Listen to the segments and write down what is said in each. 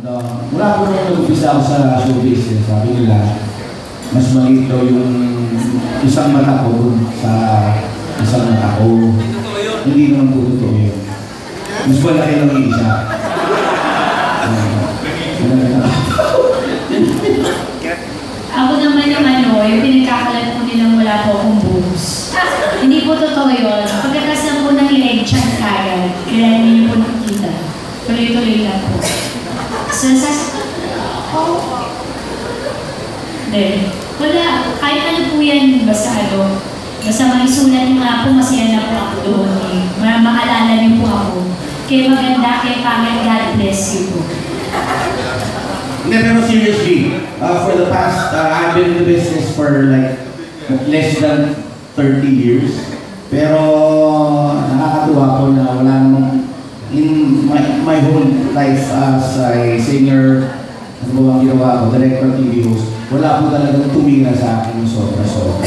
Mula ko nung nag-umpisa ako sa show business, sabi nila, mas maliit daw yung isang mata ko sa isang mata ko. Hindi naman po totoo yun. Mas malaki lang yung isa. Ako naman yung pinagkakalat po nilang wala po akong boobs. Hindi po totoo yun. Pagkakas na po ng leg chan kagad, kaya hindi po nakikita. Tuloy-tuloy lang po. So, wala. Kahit ano po yan, basta maisulat nyo nga po, masaya na po ako doon. Maalala niyo po ako. Kaya maganda, kaya pangit, God bless you po. Hindi, pero seriously, for the past, I've been in the business for like less than 30 years. Pero nakakatuwa ko na wala namang in my whole life as a singer, ano ba ang ginawa ko, director, TV host, wala po talagang tumira sa akin sobra-sobra.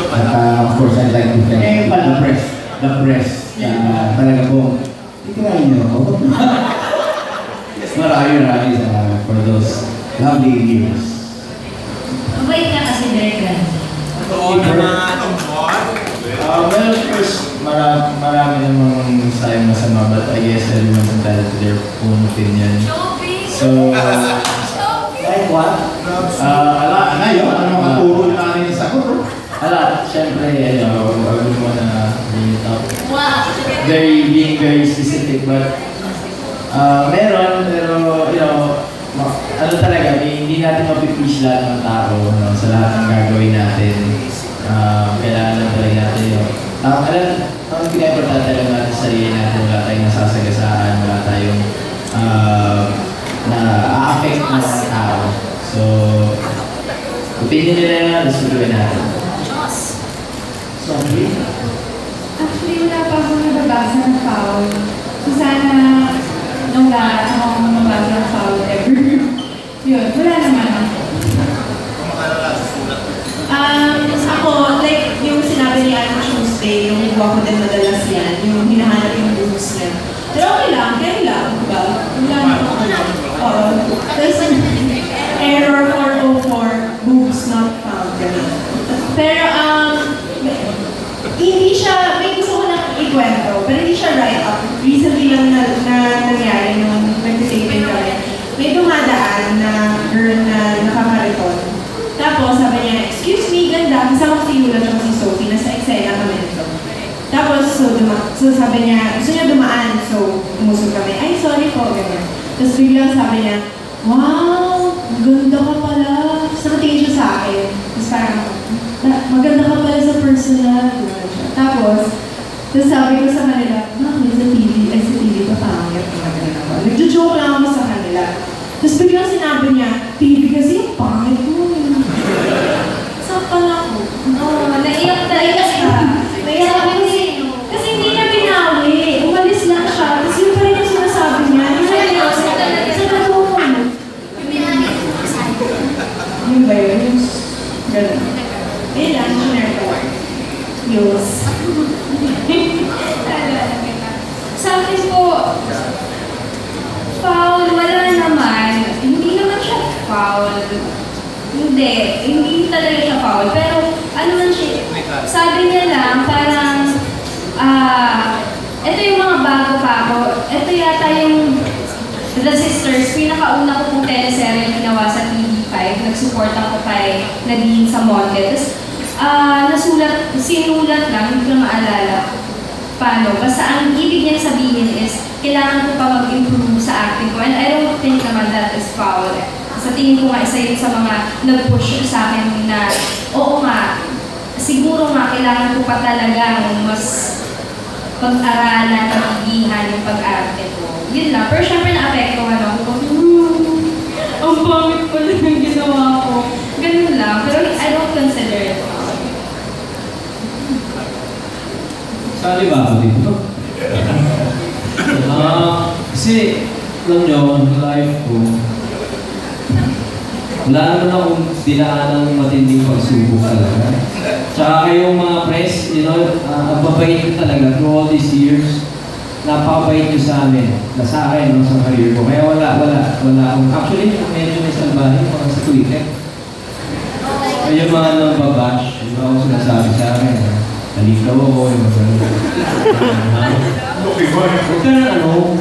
At of course, I'd like to thank the press. Talaga po, ikirahin niyo ako. Maraming salamat for those lovely years. Mabait ka kasi, Director. Oo naman. Well, first, marami namang sayang masama, but I guess everyone's entitled to their own opinion. So, like what? Ano yun? Ano mga turo yung natin sa ko? Siyempre, I would wanna bring it up. Being very specific, but meron, pero, ano talaga, hindi natin mapipush lahat ng tao sa lahat ng gagawin natin. Kailangan lang talaga natin ang pinag-importante lang natin sa sarili natin, wala tayong nasasagasaan, wala tayong na-affect ng mga tao. So, opinion nila yan, gusto gawin natin. Sorry? Actually, wala pa akong nababasa ng foul. So sana, nung wala akong nababasa ng foul ever. Yun, wala naman. Ako, like, yung sinabi ni Aaron Tuesday, yung nagawa ko din madalas yan, yung hinahanap yung boobs niya. Pero okay lang, kaya lang, diba? Oo. Tapos, error 404, boobs not found. Pero, hindi siya, may gusto ko na ikwento, pero hindi siya write up. Recently lang na nangyari nung nag-taping kami. May dumadaan na girl na nakakariton. Tapos sabi niya, excuse me, ganda. Kasama ko si Yula at si Sophie, nasa eksena kami nito. Tapos, so sabi niya, gusto niya dumaan. So, umusog kami, ay sorry po, ganyan. Tapos biglang sabi niya, wow, ganda ka pala. Tapos nakatingin siya sa akin. Tapos parang, maganda ka pala sa personal. Tapos sabi ko sa kanila, bakit sa TV pa pangit? Nagjo-joke lang ako sa kanila. Tapos biglang sinabi niya, TV kasi yung pangit mo. Saan pala ako? Naiyak siya. Naiyak kasi. Kasi hindi niya binawi. Umalis lang siya. Tapos yun pa rin yung sinasabi niya. Sa natulong. Yung ba yun? Ganun. Eh lang, share ko. Yus. Sa akin po, foul, wala naman. Hindi naman siya foul. Hindi talaga siya foul. Pero, ano man siya, sabi niya lang, parang, ito yung mga bago pa ako. Ito yata yung The Sisters, pinakauna ko pong teleserye ginawa sa TV5. Nag-support ako kay Nadine sa Monte. Tapos, sinulat lang, hindi ko na maalala paano. Basta ang ibig niya sabihin is, kailangan ko pa mag-improve sa acting ko. And I don't think naman that is foul. Sa tingin ko nga, isa yun sa mga nag-push sa akin na, oo nga, siguro nga, kailangan ko pa talaga mas pag-aralan, pag-ibihan yung pag-arte ko. Yun lang. Pero syempre na-apektuhan ako. Ang pangit pala yung ginawa ko. Ganun lang. Pero I don't consider it foul. Sali ba ako dito? Kasi, alam nyo, life ko, wala naman akong dinaan ng matinding pagsubok talaga. Tsaka kayong mga press, ang babait ko talaga through all these years. napakabait nyo sa amin, na sa akin, no, sa career ko. Kaya wala akong, actually, medyo may salbahin mga sa Twitter. Yung mga nababash, yung mga sinasabi sa akin, halikaw ako, yung mga gano'n. Huwag ka na ano?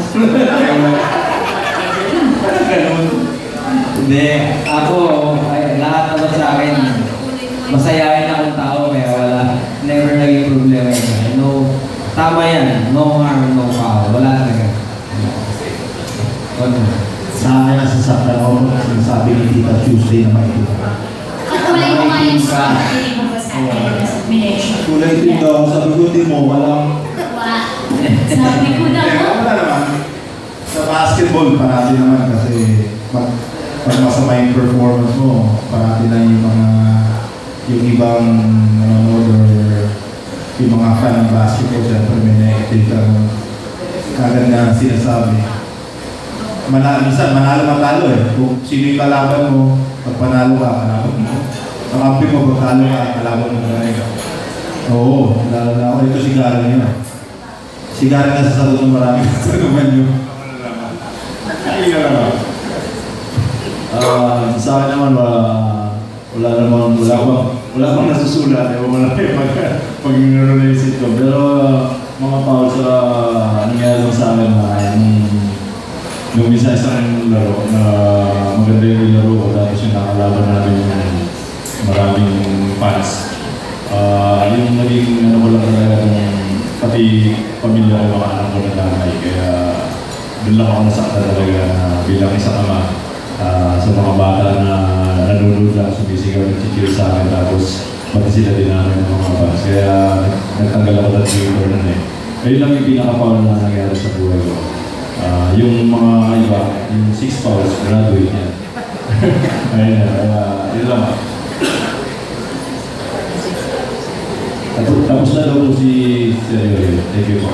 Parang gano'n. Hindi, ako, lahat naman sa akin, masayahin akong tao, kaya wala, never naging problema yun. No, tama yan, no harm, no foul, wala talaga. Sa akin nasasaktan ako, sinasabi ni Tita Tuesday na may ito. Kulay mo nga yung sabi mo sa mination. Kulay din daw, sabi ko din mo, walang... Sabi ko na mo. Wala naman. Sa basketball, parati naman kasi pag masama yung performance mo, parati na yung ibang nanonood or yung mga fan ng basketball, siyempre may negative kagad na sinasabi. Minsan, manalo matalo eh. Kung sino yung kalaban mo, pag panalo ka, kalaban mo. Kakampi mo, pag talo ka, kalaban mo na rin. Oo, lalo na ako. Ito sigara niya. Sigara na sa sagot ng marami. Sa naman yun. Ay, nga naman. Sa akin naman, wala bang nasusulat. Wala pag naisip ko. Pero mga foul sa nangyari sa akin na nung isa isang laro na maganda yung laro ko tapos yung nakalaban namin yung maraming fans. Yung naging ano ko lang talaga pati pamilya ko mga anak ko na nanay. Kaya doon lang ako nasakta talaga bilang isang ama sa mga bata na nanonood lang, sumisigaw ng chichir sa akin tapos pati sila din namin ng mga fans. Kaya nagtanggal ako ng Twitter na eh. Ayun lang yung pinaka-foul na nangyari sa buhay ko. Yung mga iba, yung 6 fouls, graduate yan. Ayun na, yun lang. Tapos na daw po si Sergio. Thank you po.